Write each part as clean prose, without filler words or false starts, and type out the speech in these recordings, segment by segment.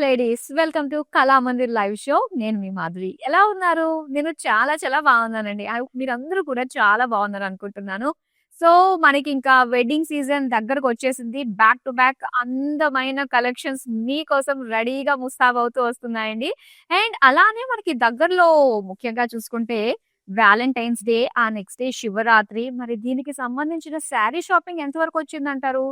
Ladies. Welcome to Kalamandir live show. నేను మీ మాధురి. ఎలా ఉన్నారు? నేను చాలా చాలా బాగున్నానండి. మీరందరూ కూడా చాలా బాగున్నారనుకుంటున్నాను. సో, మనకింకా వెడ్డింగ్ సీజన్ దగ్గరకొచ్చేసింది. బ్యాక్ టు బ్యాక్ అందమైన కలెక్షన్స్ మీకోసం రెడీగా ముస్తాబవుతూ వస్తున్నాయండి. అండ్ అలానే మనకి దగ్గరలో ముఖ్యంగా చూసుకుంటే వాలంటైన్స్ డే, ఆ నెక్స్ట్ డే శివరాత్రి. మరి దీనికి సంబంధించిన శారీ షాపింగ్ ఎంత వరకొచ్చిందంటారు?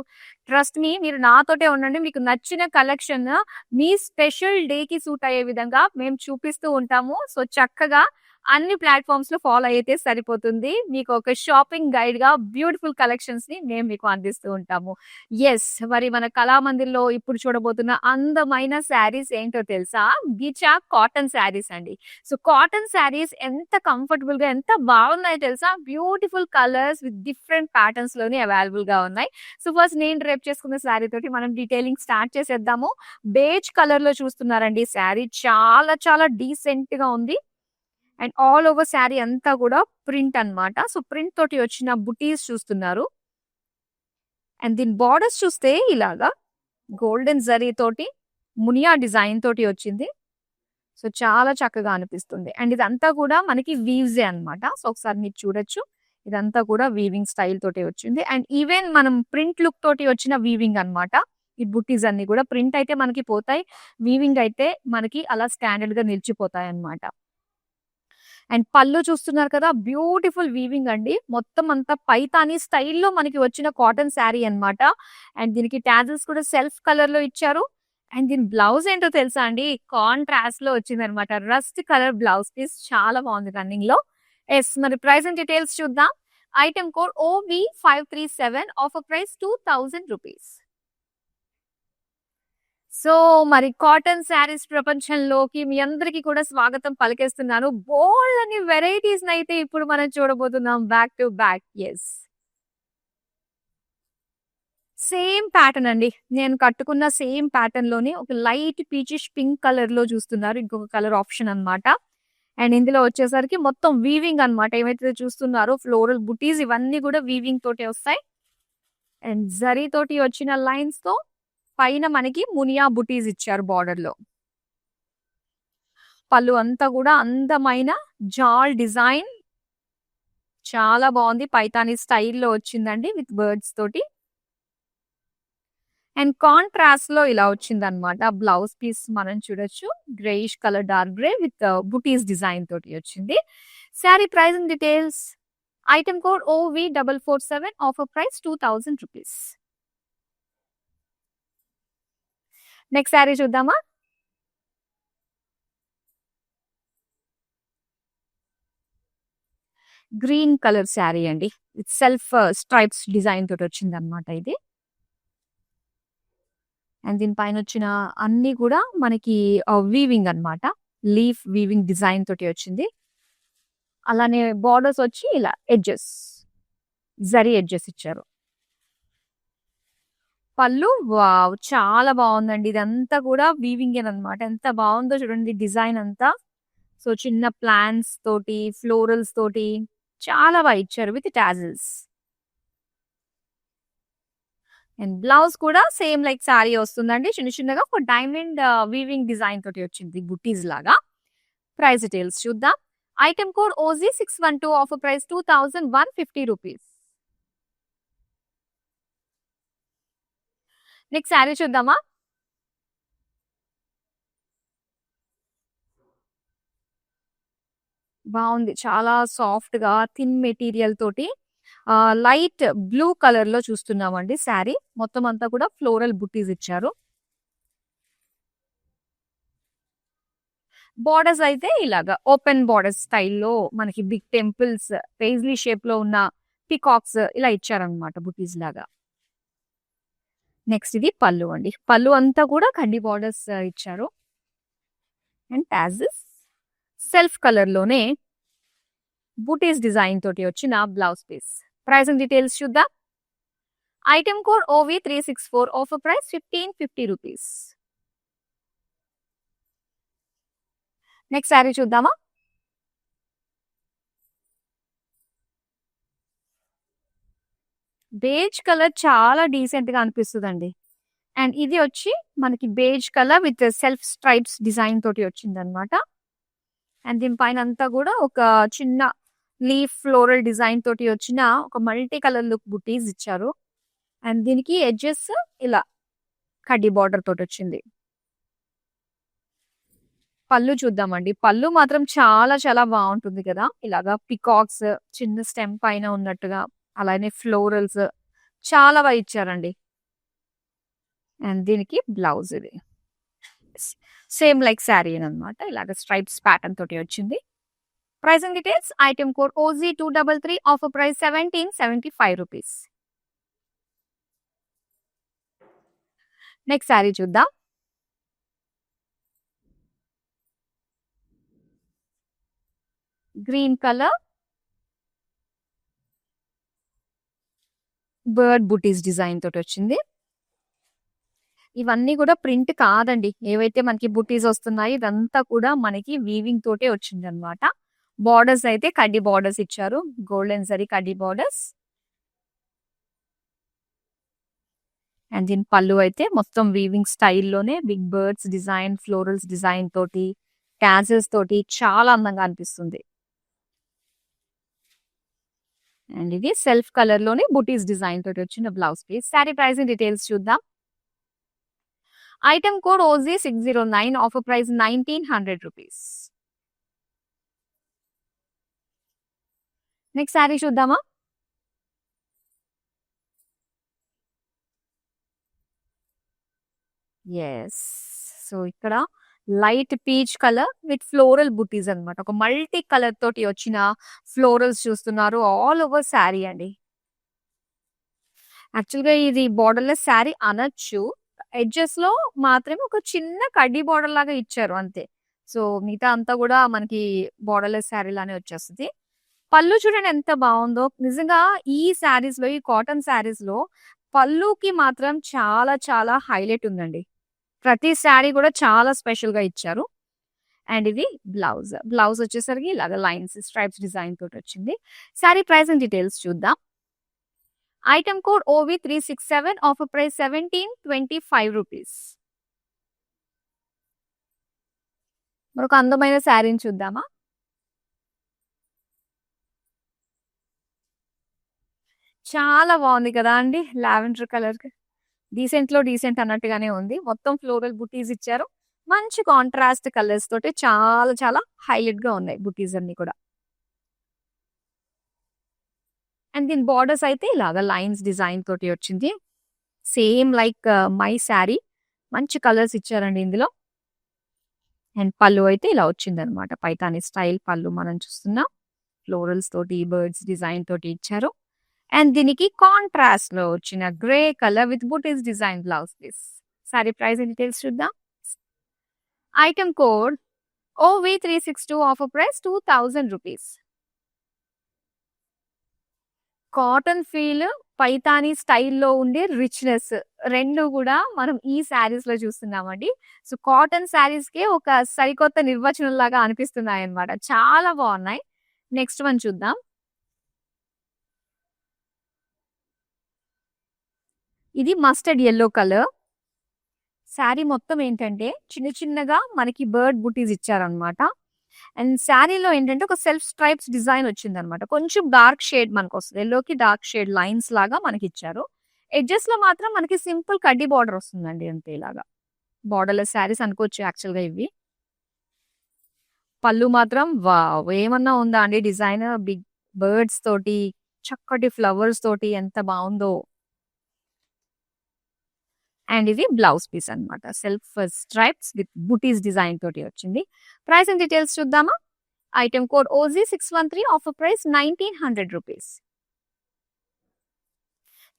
ట్రస్ట్ మీ మీరు నాతోటే ఉండండి. మీకు నచ్చిన కలెక్షన్ మీ స్పెషల్ డేకి సూట్ అయ్యే విధంగా మేము చూపిస్తూ ఉంటాము. సో, చక్కగా అన్ని ప్లాట్‌ఫార్మ్స్‌లో ఫాలో అయితే సరిపోతుంది. మీకు ఒక షాపింగ్ గైడ్‌గా బ్యూటిఫుల్ కలెక్షన్స్‌ని మేము మీకు అందిస్తూ ఉంటాము. యెస్. మరి మన కళామందిర్‌లో ఇప్పుడు చూడబోతున్న అందమైన శారీస్ ఏంటో తెలుసా? గిచా కాటన్ శారీస్ అండి. సో, కాటన్ శారీస్ ఎంత కంఫర్టబుల్‌గా ఎంత బాగున్నాయో తెలుసా? బ్యూటిఫుల్ కలర్స్ విత్ డిఫరెంట్ ప్యాటర్న్స్‌లోని అవైలబుల్‌గా ఉన్నాయి. సో, ఫస్ట్ నేను డ్రేప్ చేసుకున్న శారీ తోటి మనం డీటెయిలింగ్ స్టార్ట్ చేసేద్దాము. బేజ్ కలర్‌లో చూస్తున్నారండి శారీ. చాలా చాలా డీసెంట్‌గా ఉంది. అండ్ ఆల్ ఓవర్ శారీ అంతా కూడా ప్రింట్ అన్నమాట. సో, ప్రింట్ తోటి వచ్చిన బుటీస్ చూస్తున్నారు. అండ్ దీని బోర్డర్స్ చూస్తే ఇలాగా గోల్డెన్ జరీ తోటి మునియా డిజైన్ తోటి వచ్చింది. సో, చాలా చక్కగా అనిపిస్తుంది. అండ్ ఇదంతా కూడా మనకి వీవ్సే అన్నమాట. సో, ఒకసారి మీరు చూడొచ్చు. ఇదంతా కూడా వీవింగ్ స్టైల్ తోటి వచ్చింది. అండ్ ఈవెన్ మనం ప్రింట్ లుక్ తోటి వచ్చిన వీవింగ్ అన్నమాట. ఈ బుట్టీస్ అన్ని కూడా ప్రింట్ అయితే మనకి పోతాయి. వీవింగ్ అయితే మనకి అలా స్టాండర్డ్‌గా నిలిచిపోతాయన్నమాట. అండ్ పళ్ళు చూస్తున్నారు కదా! బ్యూటిఫుల్ వీవింగ్ అండి. మొత్తం అంతా పైతాని స్టైల్‌లో మనకి వచ్చిన కాటన్ శారీ అన్నమాట. అండ్ దీనికి టాజిల్స్ కూడా సెల్ఫ్ కలర్‌లో ఇచ్చారు. అండ్ దీని బ్లౌజ్ ఏంటో తెలుసా అండి? కాంట్రాస్ట్‌లో వచ్చిందన్నమాట. రస్ట్ కలర్ బ్లౌజ్ పీస్ చాలా బాగుంది రన్నింగ్‌లో. యెస్. మరి ప్రైస్ అండ్ డీటెయిల్స్ చూద్దాం. Item code OV537 offer price ₹2000. So, మరి కాటన్ శారీస్ ప్రపంచంలోకి మీ అందరికీ కూడా స్వాగతం పలికేస్తున్నాను. బోలెడన్ని వెరైటీస్‌నైతే ఇప్పుడు మనం చూడబోతున్నాం back to back. Yes. Same pattern అండి. నేను కట్టుకున్న సేమ్ ప్యాటర్న్‌లోనే ఒక లైట్ పీచిష్ పింక్ కలర్‌లో చూస్తున్నారు. ఇంకొక కలర్ ఆప్షన్ అన్నమాట. అండ్ ఇందులో వచ్చేసరికి మొత్తం వీవింగ్ అన్నమాట. ఏవైతే చూస్తున్నారో ఫ్లోరల్ బుటీస్ ఇవన్నీ కూడా వీవింగ్ తోటే వస్తాయి. అండ్ జరీ తోటి వచ్చిన లైన్స్‌తో పైన మనకి మునియా బుటీస్ ఇచ్చారు బోర్డర్‌లో. పళ్ళు అంతా కూడా అందమైన జాల్ డిజైన్. చాలా బాగుంది. పైతాని స్టైల్‌లో వచ్చిందండి విత్ బర్డ్స్ తోటి. అండ్ కాంట్రాస్ట్‌లో ఇలా వచ్చిందన్నమాట. బ్లౌజ్ పీస్ మనం చూడొచ్చు. Greyish colour dark grey with buttis design తోటి వచ్చింది. Sari price and details. Item code OV447 offer price ₹2000. Next sari చూద్దామా? గ్రీన్ కలర్ శారీ అండి. విత్ సెల్ఫ్ స్ట్రైప్స్ డిజైన్ తోటి వచ్చిందన్నమాట ఇది. అండ్ దీని పైన వచ్చిన అన్ని కూడా మనకి వీవింగ్ అన్నమాట. లీఫ్ వీవింగ్ డిజైన్ తోటి వచ్చింది. అలానే బోర్డర్స్ వచ్చి ఇలా ఎడ్జెస్. జరీ ఎడ్జెస్ ఇచ్చారు. పళ్ళు వావ్! చాలా బావుందండి. ఇదంతా కూడా వీవింగేనన్నమాట. ఎంత బావుందో చూడండి డిజైన్ అంతా. సో, చిన్న ప్లాంట్స్ తోటి, ఫ్లోరల్స్ తోటి చాలా బా ఇచ్చారు విత్ టాజిల్స్. అండ్ బ్లౌజ్ కూడా సేమ్ లైక్ సారీ వస్తుందండి. చిన్న చిన్నగా ఒక డైమండ్ వీవింగ్ డిజైన్ తోటి వచ్చింది బుట్టీస్ లాగా. ప్రైస్ డీటెయిల్స్ చూద్దాం. Item code OG612 offer price ₹2150. Next sari చూద్దామా? బావుంది. చాలా సాఫ్ట్‌గా థిన్ మెటీరియల్ తోటి లైట్ బ్లూ కలర్‌లో చూస్తున్నామండి శారీ. మొత్తం అంతా కూడా ఫ్లోరల్ బుట్టీస్ ఇచ్చారు. బోర్డర్స్ అయితే ఇలాగా ఓపెన్ బోర్డర్స్ స్టైల్‌లో మనకి బిగ్ టెంపుల్స్, పెయిస్లీ షేప్‌లో ఉన్న పీకాక్స్ ఇలా ఇచ్చారన్నమాట బుట్టీస్ లాగా. నెక్స్ట్ ఇది పళ్ళు అండి. పళ్ళు అంతా కూడా కడ్డీ బోర్డర్స్ ఇచ్చారు. అండ్ టాజిల్స్ సెల్ఫ్ కలర్‌లోనే బూటీస్ డిజైన్ తోటి వచ్చిన blouse piece. Price and details చూద్దాం. Item code OV364 offer price ₹1550. Next sari చూద్దామా? బేజ్ కలర్ చాలా డీసెంట్‌గా అనిపిస్తదండి. అండ్ ఇది వచ్చి మనకి beige colour with self stripes design తోటి వచ్చిందనమాట. అండ్ దీని పైన అంతా కూడా ఒక చిన్న లీఫ్ ఫ్లోరల్ డిజైన్ తోటి వచ్చిన ఒక మల్టీ కలర్ లుక్ బుటీస్ ఇచ్చారు. అండ్ దీనికి ఎడ్జెస్ ఇలా కడ్డీ బార్డర్ తోటి వచ్చింది. పళ్ళు చూద్దామండి. పళ్ళు మాత్రం చాలా చాలా బాగుంటుంది కదా! ఇలాగా పికాక్స్ చిన్న స్టెమ్ పైన ఉన్నట్టుగా, అలానే ఫ్లోరల్స్ చాలా బాగా ఇచ్చారండి. అండ్ దీనికి బ్లౌజ్ ఇది. సేమ్ లైక్ శారీ అనమాట. ఇలాగ స్ట్రైప్స్ ప్యాటర్న్ తోటి వచ్చింది. Price and details item code OZ233 offer price 1775 rupees. Next sari చూద్దాం. Green colour bird butis design తోటి వచ్చింది. ఇవన్నీ కూడా ప్రింట్ కాదండి. ఏవైతే మనకి బుటీస్ వస్తున్నాయి ఇదంతా కూడా మనకి వీవింగ్ తోటే వచ్చిందనమాట. బార్డర్స్ అయితే కడ్డీ బార్డర్స్ ఇచ్చారు. గోల్డెన్ జరీ కడ్డీ బార్డర్స్. అండ్ దీని పళ్ళు అయితే మొత్తం వీవింగ్ స్టైల్లోనే big birds design, florals design తోటి, క్యాజెస్ తోటి చాలా అందంగా అనిపిస్తుంది. అండ్ ఇది సెల్ఫ్ కలర్ లోనే బుటీస్ డిజైన్ తోటి వచ్చిన blouse piece. Sari price details చూద్దాం. Item code OZ609 offer price 1900 rupees. Next sari చూద్దామా. ఎస్. సో ఇక్కడ light peach colour with floral butis అన్నమాట. ఒక మల్టీ కలర్ తోటి వచ్చిన ఫ్లోరల్స్ చూస్తున్నారు. ఆల్ ఓవర్ శారీ అండి. యాక్చువల్‌గా ఇది బోర్డర్‌లెస్ శారీ అనొచ్చు. ఎడ్జెస్‌లో మాత్రమే ఒక చిన్న కడ్డీ బోర్డర్ లాగా ఇచ్చారు అంతే. సో, మిగతా అంతా కూడా మనకి బోర్డర్‌లెస్ శారీ లానే వచ్చేస్తది. పళ్ళు చూడండి ఎంత బావుందో. నిజంగా ఈ శారీస్‌లో, ఈ కాటన్ శారీస్‌లో పళ్ళుకి మాత్రం చాలా చాలా హైలైట్ ఉందండి. ప్రతి శారీ కూడా చాలా స్పెషల్‌గా ఇచ్చారు. అండ్ ఇది బ్లౌజ్. బ్లౌజ్ వచ్చేసరికి ఇలాగ లైన్స్, స్ట్రైప్స్ డిజైన్ తోటొచ్చింది. శారీ ప్రైస్ అండ్ డీటెయిల్స్ చూద్దాం. Item code OV367 offer price 1725 rupees. మరొక అందమైన శారీని చూద్దామా. చాలా బాగుంది కదా అండి. లావెండర్ కలర్ డీసెంట్ లో డీసెంట్ అన్నట్టుగానే ఉంది. మొత్తం ఫ్లోరల్ బుటీస్ ఇచ్చారు. మంచి కాంట్రాస్ట్ కలర్స్ తోటి చాలా చాలా హైలైట్ గా ఉన్నాయి బుటీస్ అన్ని కూడా. అండ్ దీని బార్డర్స్ అయితే ఇలాగా లైన్స్ డిజైన్ తోటి వచ్చింది. Same like my sari. మంచి కలర్స్ ఇచ్చారండి ఇందులో. అండ్ పళ్ళు అయితే ఇలా వచ్చిందనమాట. పైతాని స్టైల్ పళ్ళు మనం చూస్తున్నాం. ఫ్లోరల్స్ తోటి, బర్డ్స్ డిజైన్ తోటి ఇచ్చారు. అండ్ దీనికి కాంట్రాస్ట్ లో వచ్చిన grey colour with buttis design blouse piece. Sari price details చూద్దాం. Item code OV362 offer price 2000 rupees. Cotton feel, Paithani స్టైల్‌లో ఉండే రిచ్‌నెస్ 2 కూడా మనం ఈ శారీస్‌లో చూస్తున్నామండి. సో, కాటన్ శారీస్‌కే ఒక సరికొత్త నిర్వచనంలాగా అనిపిస్తున్నాయన్నమాట. చాలా బావున్నాయి. నెక్స్ట్ వన్ చూద్దాం. ఇది మస్టర్డ్ యెల్లో కలర్. శారీ మొత్తం ఏంటంటే చిన్న చిన్నగా మనకి బర్డ్ బుటీస్ ఇచ్చారన్నమాట. అండ్ శారీలో ఏంటంటే ఒక సెల్ఫ్ స్ట్రైప్స్ డిజైన్ వచ్చిందనమాట. కొంచెం డార్క్ షేడ్ మనకొస్తది. యెల్లోకి డార్క్ షేడ్ లైన్స్ లాగా మనకిచ్చారు. ఎడ్జెస్‌లో మాత్రం మనకి సింపుల్ కడ్డీ బార్డర్ వస్తుందండి అంతే ఇలాగా. బార్డర్‌లెస్ శారీస్ అనుకోవచ్చు యాక్చువల్‌గా ఇవి. పళ్ళు మాత్రం వావ్! ఏమన్నా ఉందా అండి డిజైన్ బిగ్ బర్డ్స్ తోటి, చక్కటి ఫ్లవర్స్ తోటి ఎంత బావుందో. అండ్ ఇది బ్లౌజ్ పీస్ అన్నమాట. Self stripes with buttis design తోటి వచ్చింది. ప్రైస్ అండ్ డీటెయిల్స్ చూద్దామా. Item code OZ613 offer price 1900 rupees.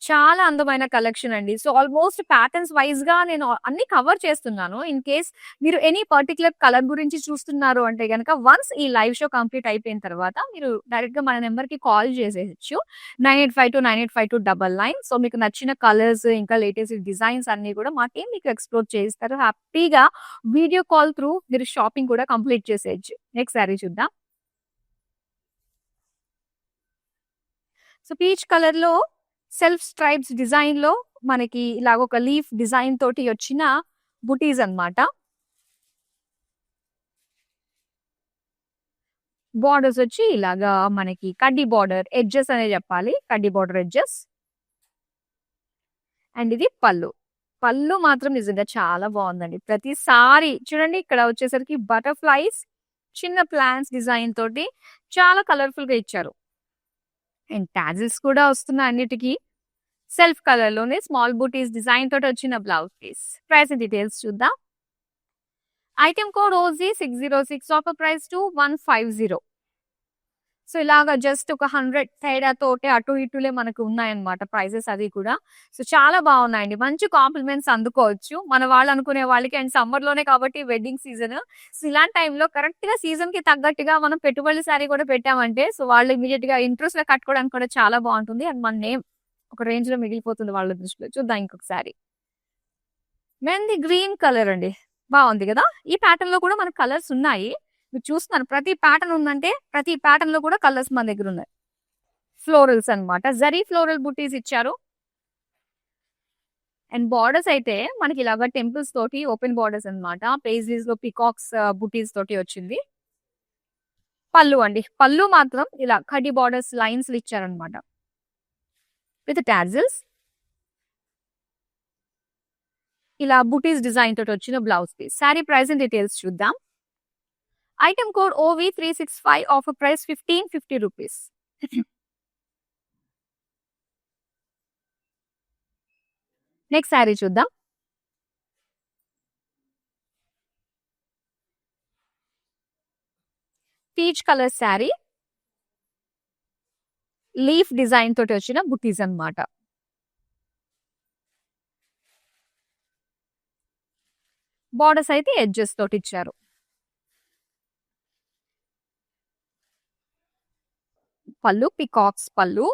చాలా అందమైన కలెక్షన్ అండి. సో, ఆల్మోస్ట్ ప్యాటర్న్స్ వైస్‌గా నేను అన్ని కవర్ చేస్తున్నాను. ఇన్ కేస్ మీరు ఎనీ పర్టిక్యులర్ కలర్ గురించి చూస్తున్నారు అంటే గనక వన్స్ ఈ లైవ్ షో కంప్లీట్ అయిపోయిన తర్వాత మీరు డైరెక్ట్‌గా మన నంబర్‌కి కాల్ చేసేయొచ్చు. 9852985299. సో, మీకు నచ్చిన కలర్స్ ఇంకా లేటెస్ట్ డిజైన్స్ అన్నీ కూడా మా టీమ్ మీకు ఎక్స్‌ప్లోర్ చేయిస్తారు. హ్యాపీగా వీడియో కాల్ త్రూ మీరు షాపింగ్ కూడా కంప్లీట్ చేసేయొచ్చు. నెక్స్ట్ సారీ చూద్దాం. సో, పీచ్ కలర్‌లో సెల్ఫ్ స్ట్రైప్స్ డిజైన్‌లో మనకి ఇలాగ ఒక లీఫ్ డిజైన్ తోటి వచ్చిన బుటీస్ అన్నమాట. బార్డర్స్ వచ్చి ఇలాగా మనకి కడ్డీ బార్డర్ ఎడ్జెస్ అనే చెప్పాలి. కడ్డీ బార్డర్ ఎడ్జెస్. అండ్ ఇది పళ్ళు. పళ్ళు మాత్రం నిజంగా చాలా బాగుందండి. ప్రతిసారి చూడండి ఇక్కడ వచ్చేసరికి బటర్‌ఫ్లైస్, చిన్న ప్లాంట్స్ డిజైన్ తోటి చాలా కలర్‌ఫుల్‌గా ఇచ్చారు. అండ్ టాజిల్స్ కూడా వస్తున్నాయి అన్నిటికి. సెల్ఫ్ కలర్ లోనే స్మాల్ బూటీస్ డిజైన్ తోటి వచ్చిన బ్లౌజ్ పీస్. ప్రైస్ డీటెయిల్స్ చూద్దాం. Item code OG 606, offer price 2150. So ఇలాగా జస్ట్ ఒక 100 తేడా తోటి అటు ఇటులే మనకు ఉన్నాయన్నమాట ప్రైజెస్ అది కూడా. సో చాలా బాగున్నాయండి. మంచి కాంప్లిమెంట్స్ అందుకోవచ్చు మన వాళ్ళు అనుకునే వాళ్ళకి. అండ్ సమ్మర్ లోనే కాబట్టి వెడ్డింగ్ సీజన్. సో ఇలాంటి టైంలో కరెక్ట్ గా సీజన్ కి తగ్గట్టుగా మనం పెట్టుబడి సారీ కూడా పెట్టామంటే సో వాళ్ళు ఇమీడియట్ గా ఇంట్రెస్ట్ గా కట్టుకోవడానికి కూడా చాలా బాగుంటుంది. అండ్ మన నేమ్ ఒక రేంజ్ లో మిగిలిపోతుంది వాళ్ళ దృష్టిలో. చూద్దాం ఇంకొకసారి. మెహందీ గ్రీన్ కలర్ అండి. బాగుంది కదా. ఈ ప్యాటర్న్ లో కూడా మనకు కలర్స్ ఉన్నాయి. మీరు చూస్తున్నారు ప్రతి ప్యాటర్న్ ఉందంటే ప్రతి ప్యాటర్న్ లో కూడా కలర్స్ మన దగ్గర ఉన్నాయి. ఫ్లోరల్స్ అన్నమాట. జరీ ఫ్లోరల్ బుటీస్ ఇచ్చారు. అండ్ బార్డర్స్ అయితే మనకి ఇలాగా టెంపుల్స్ తోటి ఓపెన్ బార్డర్స్ అన్నమాట. పేజ్లీస్ లో పికాక్స్ బుటీస్ తోటి వచ్చింది. పళ్ళు అండి. పళ్ళు మాత్రం ఇలా కడ్డీ బార్డర్స్ లైన్స్ ఇచ్చారనమాట విత్ టాజిల్స్. ఇలా బుటీస్ డిజైన్ తోటి వచ్చిన blouse piece. Sari price and details చూద్దాం. Item code OV365, offer price 1550 rupees. Next sari చూద్దాం. Peach colour sari, leaf design తోటి వచ్చిన బుటీస్ అన్నమాట. బార్డర్స్ అయితే ఎడ్జెస్ తోటి ఇచ్చారు. పళ్ళు పికాక్స్ పళ్ళు.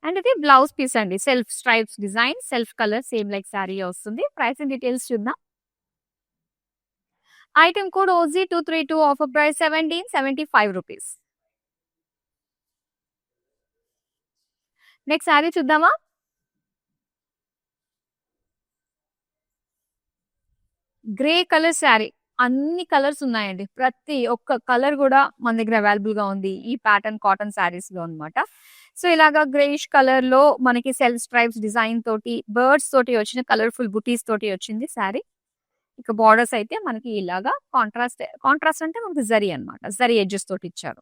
అండ్ ఇది బ్లౌజ్ పీస్ అండి. Self stripes design, self colour same like sari వస్తుంది. ప్రైస్ అండ్ డీటెయిల్స్ చూద్దాం. Item code OZ232, offer price 1775 rupees. Next sari చూద్దామా. Grey colour sari. అన్ని కలర్స్ ఉన్నాయండి. ప్రతి ఒక్క కలర్ కూడా మన దగ్గర అవైలబుల్ గా ఉంది ఈ ప్యాటర్న్ కాటన్ శారీస్ లో అన్నమాట. సో ఇలాగా గ్రేష్ కలర్ లో మనకి సెల్ఫ్ స్ట్రైప్స్ డిజైన్ తోటి బర్డ్స్ తోటి వచ్చిన కలర్ఫుల్ బుటీస్ తోటి వచ్చింది శారీ. ఇక బార్డర్స్ అయితే మనకి ఇలాగా కాంట్రాస్ట్ అంటే మనకి జరీ అన్నమాట. జరీ ఎడ్జెస్ తోటి ఇచ్చారు.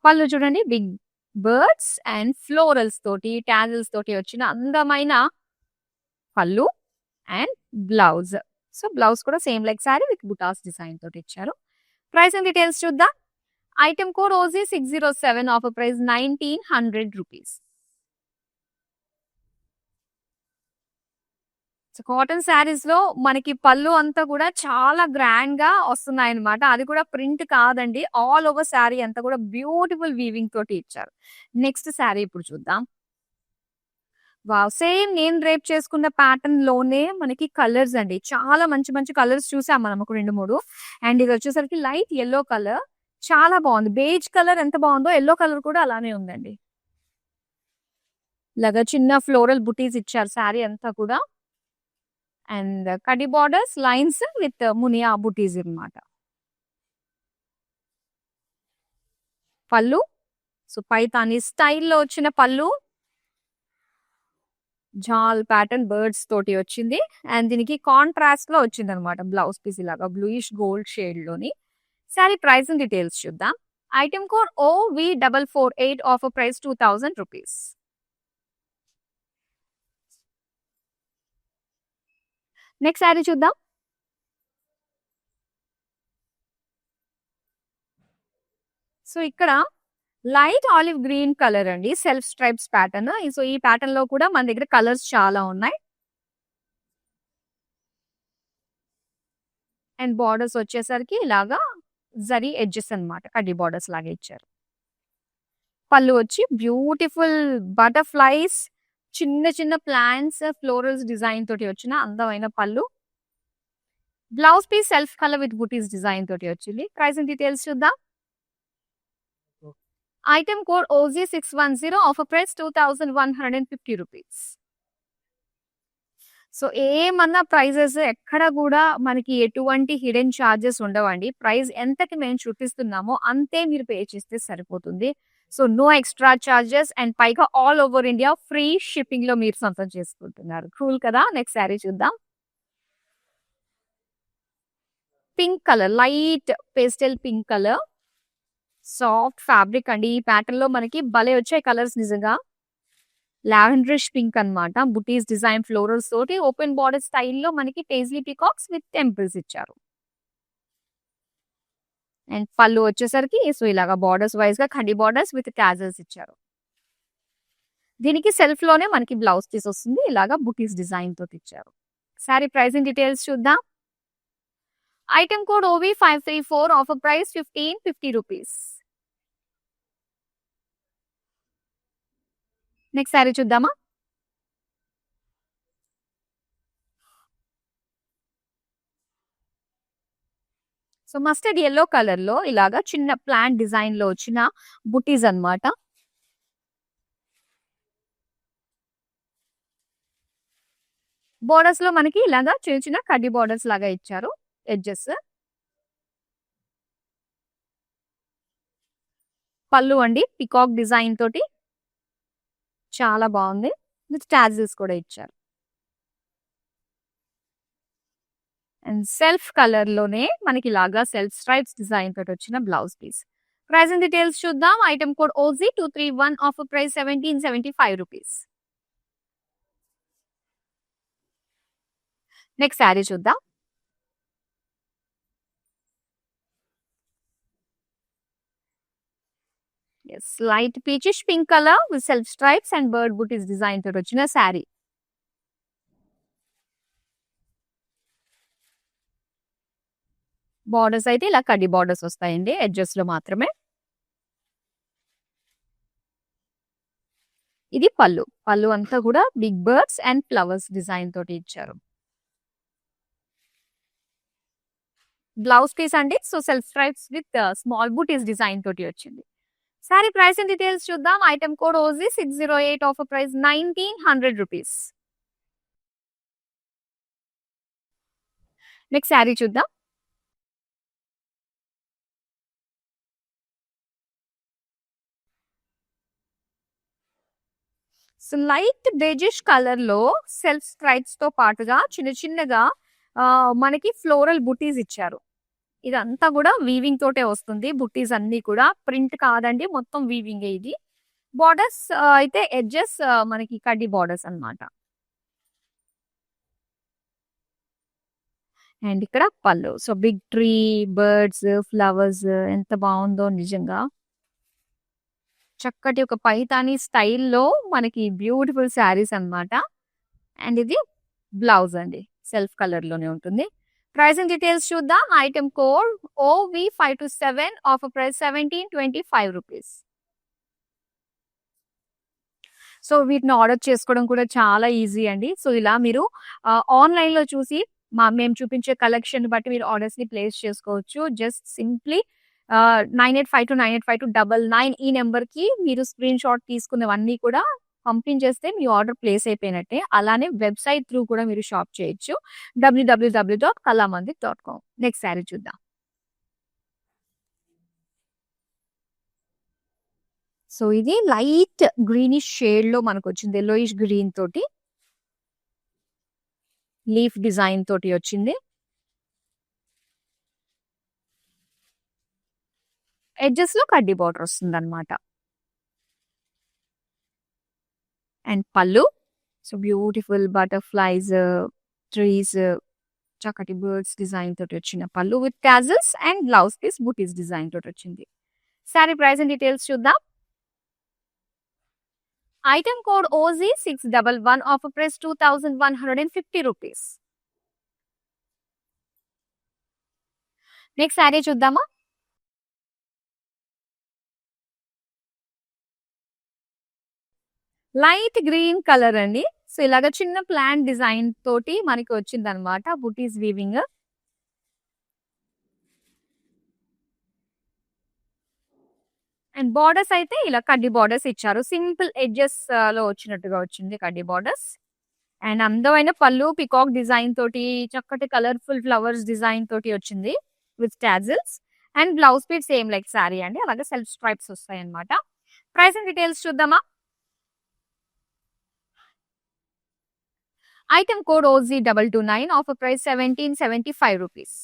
పళ్ళు చూడండి బిగ్ బర్డ్స్ అండ్ ఫ్లోరల్స్ తోటి టాజిల్స్ తోటి వచ్చిన అందమైన పళ్ళు అండ్ బ్లౌజ్. సో బ్లౌజ్ కూడా సేమ్ లైక్ సారీ విత్ బుటాస్ డిజైన్ తోటి ఇచ్చారు. ప్రైస్ అండ్ డీటెయిల్స్ చూద్దాం. Item code OZ607, offer price 1900 rupees. So cotton saris లో మనకి పళ్ళు అంతా కూడా చాలా గ్రాండ్ గా వస్తున్నాయి అనమాట. అది కూడా ప్రింట్ కాదండి. ఆల్ ఓవర్ శారీ అంతా కూడా బ్యూటిఫుల్ వీవింగ్ తోటి ఇచ్చారు. నెక్స్ట్ శారీ ఇప్పుడు చూద్దాం. వావ్! సేమ్ నేను డ్రేప్ చేసుకున్న ప్యాటర్న్ లోనే మనకి కలర్స్ అండి. చాలా మంచి మంచి కలర్స్ చూసాం మనం ఒక 2, 3. అండ్ ఇది వచ్చేసరికి లైట్ యెల్లో కలర్. చాలా బాగుంది. బేజ్ కలర్ ఎంత బాగుందో యెల్లో కలర్ కూడా అలానే ఉందండి. ఇలాగా చిన్న ఫ్లోరల్ బుటీస్ ఇచ్చారు శారీ అంతా కూడా. అండ్ కడ్డీ బార్డర్స్ లైన్స్ విత్ మునియా బుటీస్ అన్నమాట. పళ్ళు సో పైతాని స్టైల్లో వచ్చిన పళ్ళు. జాల్ ప్యాటర్న్ బర్డ్స్ తోటి వచ్చింది. అండ్ దీనికి కాంట్రాస్ట్ లో వచ్చింది అనమాట బ్లౌజ్ పీస్ ఇలాగా బ్లూయిష్ గోల్డ్ షేడ్ లోని. సారీ ప్రైస్ అండ్ డీటెయిల్స్ చూద్దాం. Item code OV448, offer price 2000 rupees. Next sari చూద్దాం. సో ఇక్కడ లైట్ ఆలివ్ గ్రీన్ కలర్ అండి. Self stripes pattern. సో ఈ ప్యాటర్న్ లో కూడా మన దగ్గర కలర్స్ చాలా ఉన్నాయి. అండ్ బార్డర్స్ వచ్చేసరికి ఇలాగా జరీ ఎడ్జెస్ అన్నమాట. కడ్డీ బార్డర్స్ లాగా ఇచ్చారు. పళ్ళు వచ్చి బ్యూటిఫుల్ బటర్ఫ్లైస్, చిన్న చిన్న ప్లాంట్స్, ఫ్లోరల్స్ డిజైన్ తోటి వచ్చిన అందమైన పళ్ళు. Blouse piece self colour with buttis design తోటి వచ్చింది. ప్రైస్ అండ్ డీటెయిల్స్ చూద్దాం. Item code OZ610, offer price 2150 rupees. So ఏమన్నా ప్రైజెస్ ఎక్కడ కూడా మనకి ఎటువంటి హిడెన్ చార్జెస్ ఉండవండి. ప్రైస్ ఎంతకి మేము చూపిస్తున్నామో అంతే మీరు పే చేస్తే సరిపోతుంది. So no extra charges and పైగా all over India free shipping లో మీరు సొంతం చేసుకుంటున్నారు. కూల్ కదా. నెక్స్ట్ శారీ చూద్దాం. Pink colour, light pastel pink colour, soft fabric అండి. ఈ ప్యాటర్న్ లో మనకి భలే వచ్చాయి కలర్స్ నిజంగా. లావెండరిష్ పింక్ అన్నమాట. బుటీస్ డిజైన్ ఫ్లోరల్స్ తోటి ఓపెన్ బార్డర్ స్టైల్లో మనకి పేజ్లీ పికాక్స్ విత్ టెంపుల్స్ ఇచ్చారు. అండ్ పళ్ళు వచ్చేసరికి సో ఇలాగా బార్డర్స్ వైజ్ గా కడ్డీ బార్డర్స్ విత్ టాజల్స్ ఇచ్చారు. దీనికి సెల్ఫ్ లోనే మనకి బ్లౌజ్ పీస్ వస్తుంది. ఇలాగా బుటీస్ డిజైన్ తోటి ఇచ్చారు. సారీ ప్రైసింగ్ డీటెయిల్స్ చూద్దాం. Item code OV534, offer price 1550 rupees. Next sari చూద్దామా. సో మస్టర్డ్ ఎల్లో కలర్ లో ఇలాగా చిన్న ప్లాంట్ డిజైన్ లో వచ్చిన బుటీస్ అన్నమాట. బోర్డర్స్ లో మనకి ఇలాగా చిన్న చిన్న కడ్డీ బోర్డర్స్ లాగా ఇచ్చారు. ఎడ్జెస్, పళ్ళు అండి పికాక్ డిజైన్ తోటి చాలా బాగుంది. విత్ టాజిల్స్ కూడా ఇచ్చారు. అండ్ సెల్ఫ్ కలర్ లోనే మనకి ఇలాగా సెల్ఫ్ స్ట్రైప్స్ డిజైన్ తోటి వచ్చిన బ్లౌజ్ పీస్. ప్రైసింగ్ డీటెయిల్స్ చూద్దాం. Item code OZ231, offer price 1775 rupees. Next sari చూద్దాం. Light peachish pink colour with self stripes and bird butis design తోటి వచ్చిన శారీ. బార్డర్స్ అయితే ఇలా కడ్డీ బార్డర్స్ వస్తాయండి ఎడ్జెస్ లో మాత్రమే. ఇది పళ్ళు. పళ్ళు అంతా కూడా big birds and flowers design తోటి ఇచ్చారు. బ్లౌజ్ పీస్ అండి. So self stripes with small buttis design తోటి వచ్చింది. సారీ ప్రైసింగ్ డీటెయిల్స్ చూద్దాం. Item code OZ608, offer price 1900 rupees. Next sari చూద్దాం. సో లైట్ బేజిష్ కలర్ లో సెల్ఫ్ స్ట్రైప్స్ తో పాటుగా చిన్న చిన్నగా మనకి ఫ్లోరల్ బుటీస్ ఇచ్చారు. ఇదంతా కూడా వీవింగ్ తోటే వస్తుంది. బుటీస్ అన్ని కూడా ప్రింట్ కాదండి, మొత్తం వీవింగ్. ఇది బార్డర్స్ అయితే ఎడ్జెస్ మనకి కడ్డీ బార్డర్స్ అన్నమాట. అండ్ ఇక్కడ పళ్ళు. So big tree, birds, flowers ఎంత బాగుందో నిజంగా. చక్కటి ఒక పైతాని స్టైల్లో మనకి బ్యూటిఫుల్ శారీస్ అన్నమాట. అండ్ ఇది బ్లౌజ్ అండి, సెల్ఫ్ కలర్ లోనే ఉంటుంది. ప్రైసింగ్ డీటెయిల్స్ చూద్దాం. Item code OV527, offer price 1725 rupees. So వీటిని ఆర్డర్ చేసుకోవడం కూడా చాలా ఈజీ అండి. సో ఇలా మీరు ఆన్లైన్ లో చూసి మేము చూపించే కలెక్షన్ బట్టి మీరు ఆర్డర్స్ ని ప్లేస్ చేసుకోవచ్చు. జస్ట్ సింప్లీ 9852985299 ఈ నెంబర్ కి మీరు స్క్రీన్ షాట్ తీసుకున్నవన్నీ కూడా పంపించేస్తే మీ ఆర్డర్ ప్లేస్ అయిపోయినట్టే. అలానే వెబ్సైట్ త్రూ కూడా మీరు షాప్ చేయొచ్చు, www.kalamandir.com. నెక్స్ట్ శారీ చూద్దాం. సో ఇది లైట్ గ్రీనిష్ షేడ్ లో మనకు వచ్చింది. ఎల్లోయిష్ గ్రీన్ తోటి లీఫ్ డిజైన్ తోటి వచ్చింది. ఎడ్జెస్ లో కడ్డీ బార్డర్ వస్తుంది అనమాట. అండ్ పళ్ళు. సో బ్యూటిఫుల్ బటర్ఫ్లైస్, ట్రీస్, చక్కటి బర్డ్స్ డిజైన్ తోటి వచ్చిన పళ్ళు with tassels and blouse piece buttis design తోటి వచ్చింది. సారీ ప్రైస్ అండ్ డీటెయిల్స్ చూద్దాం. Item code OZ611, offer price 2150 rupees. Next sari చూద్దామా. లైట్ గ్రీన్ కలర్ అండి. సో ఇలాగ చిన్న ప్లాంట్ డిజైన్ తోటి మనకి వచ్చింది అనమాట బుటీస్ వీవింగ్. అండ్ బార్డర్స్ అయితే ఇలా కడ్డీ బార్డర్స్ ఇచ్చారు. సింపుల్ ఎడ్జెస్ లో వచ్చినట్టుగా వచ్చింది కడ్డీ బార్డర్స్. అండ్ అందమైన పళ్ళు పికాక్ డిజైన్ తోటి చక్కటి కలర్ఫుల్ ఫ్లవర్స్ డిజైన్ తోటి వచ్చింది with tassels. And blouse piece same like sari అండి, అలాగే సెల్ఫ్ స్ట్రైప్స్ వస్తాయి అనమాట. ప్రైస్ అండ్ డీటెయిల్స్ చూద్దామా. Item code OZ229, offer price 1775 rupees.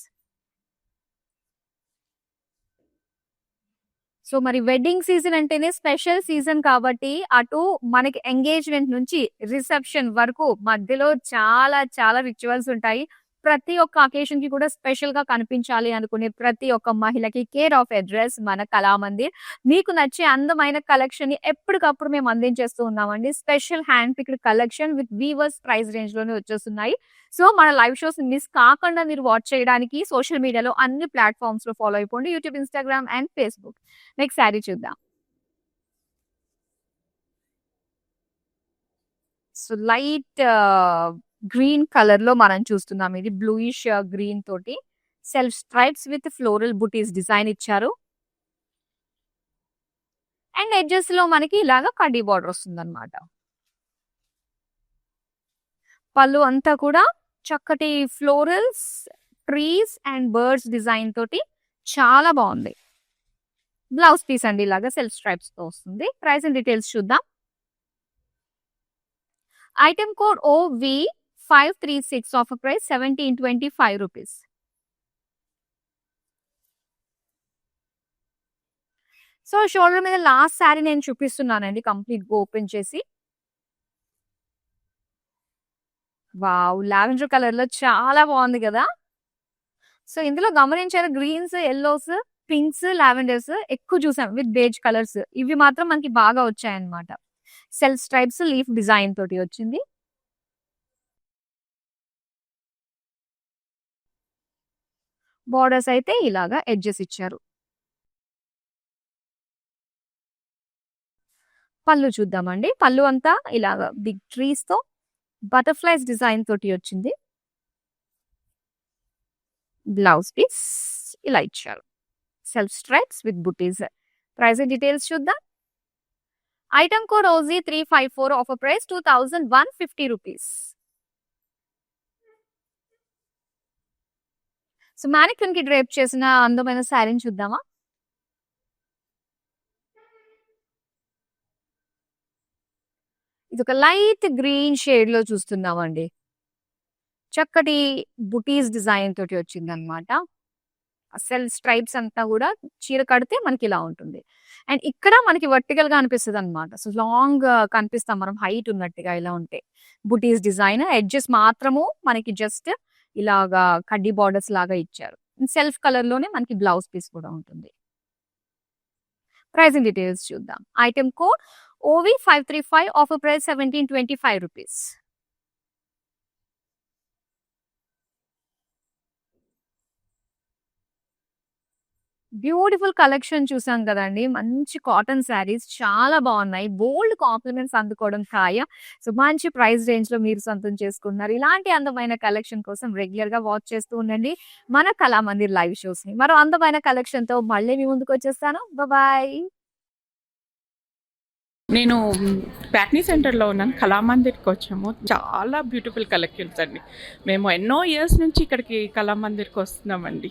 So మరి వెడ్డింగ్ సీజన్ అంటేనే స్పెషల్ సీజన్ కాబట్టి అటు మనకి ఎంగేజ్మెంట్ నుంచి రిసెప్షన్ వరకు మధ్యలో చాలా చాలా రిచువల్స్ ఉంటాయి. ప్రతి ఒక్క అకేషన్ కి కూడా స్పెషల్ గా కనిపించాలి అనుకునే ప్రతి ఒక్క మహిళకి కేర్ ఆఫ్ అడ్రస్ మన కళామందిర్. మీకు నచ్చే అందమైన కలెక్షన్ ని ఎప్పటికప్పుడు మేము అందించేస్తూ ఉన్నామండి. Special hand picked collection with weavers price range లోనే వచ్చేస్తున్నాయి. సో మన లైవ్ షోస్ మిస్ కాకుండా మీరు వాచ్ చేయడానికి సోషల్ మీడియాలో అన్ని ప్లాట్ఫామ్స్ లో ఫాలో అయిపోండి, YouTube, Instagram and Facebook. Next sari చూద్దాం. సో లైట్ గ్రీన్ కలర్ లో మనం చూస్తున్నాం. ఇది బ్లూయిష్ గ్రీన్ తోటి self stripes with floral buttis design ఇచ్చారు. అండ్ ఎడ్జెస్ లో మనకి ఇలాగా కడ్డీ బార్డర్ వస్తుంది అనమాట. పళ్ళు అంతా కూడా చక్కటి florals, trees and birds design తోటి చాలా బాగుంది. బ్లౌజ్ పీస్ అండి ఇలాగా సెల్ఫ్ స్ట్రైప్స్ తో వస్తుంది. ప్రైస్ అండ్ డీటెయిల్స్ చూద్దాం. Item code OV536, offer price 1725 rupees. So shoulder మీద లాస్ట్ శారీ నేను చూపిస్తున్నానండి కంప్లీట్ గా ఓపెన్ చేసి. వావ్, లావెండర్ కలర్ లో చాలా బాగుంది కదా. సో ఇందులో గమనించారు గ్రీన్స్, ఎల్లోస్, పింక్స్, లావెండర్స్ ఎక్కువ చూసాం విత్ బేజ్ కలర్స్. ఇవి మాత్రం మనకి బాగా వచ్చాయన్నమాట. సెల్ఫ్ స్ట్రైప్స్ లీఫ్ డిజైన్ తోటి వచ్చింది. బార్డర్స్ అయితే ఇలాగా ఎడ్జెస్ ఇచ్చారు. పళ్ళు చూద్దామండి. పళ్ళు అంతా ఇలాగా బిగ్ ట్రీస్ తో బటర్ఫ్లైస్ డిజైన్ తోటి వచ్చింది. బ్లౌజ్ పీస్ ఇలా ఇచ్చారు. Self stripes with buttis. Price details చూద్దాం. Item code OZ354, offer price 2150 rupees. So mannequin కి డ్రేప్ చేసిన అందమైన శారీని చూద్దామా. ఇది ఒక లైట్ గ్రీన్ షేడ్ లో చూస్తున్నామండి. చక్కటి బుటీస్ డిజైన్ తోటి వచ్చింది అనమాట. సెల్ స్ట్రైప్స్ అంతా కూడా చీర కడితే మనకి ఇలా ఉంటుంది. అండ్ ఇక్కడ మనకి వర్టికల్ గా అనిపిస్తుంది అనమాట. సో లాంగ్ కనిపిస్తాం మనం హైట్ ఉన్నట్టుగా ఇలా ఉంటే. బుటీస్ డిజైన్ ఎడ్జెస్ మాత్రము మనకి జస్ట్ ఇలాగా కడ్డీ బార్డర్స్ లాగా ఇచ్చారు. సెల్ఫ్ కలర్ లోనే మనకి బ్లౌజ్ పీస్ కూడా ఉంటుంది. ప్రైసింగ్ డీటెయిల్స్ చూద్దాం. Item code OV535, offer price 1725 rupees. Beautiful collection చూసాం కదండి. మంచి కాటన్ శారీస్ చాలా బాగున్నాయి. బోల్డ్ కాంప్లిమెంట్స్ అందుకోవడం ఖాయం. సో మంచి ప్రైస్ రేంజ్ లో మీరు సొంతం చేసుకుంటున్నారు. ఇలాంటి అందమైన కలెక్షన్ కోసం రెగ్యులర్ గా వాచ్ చేస్తూ ఉండండి మన కళామందిర్ లైవ్ షోస్ ని. మరో అందమైన కలెక్షన్ తో మళ్ళీ మీ ముందుకు వచ్చేస్తాను. బాయ్. నేను ప్యాట్నీ సెంటర్లో ఉన్నాను. కళామందిర్కి వచ్చాము. చాలా బ్యూటిఫుల్ కలెక్షన్స్ అండి. మేము ఎన్నో ఇయర్స్ నుంచి ఇక్కడికి కళామందిర్కి వస్తున్నామండి.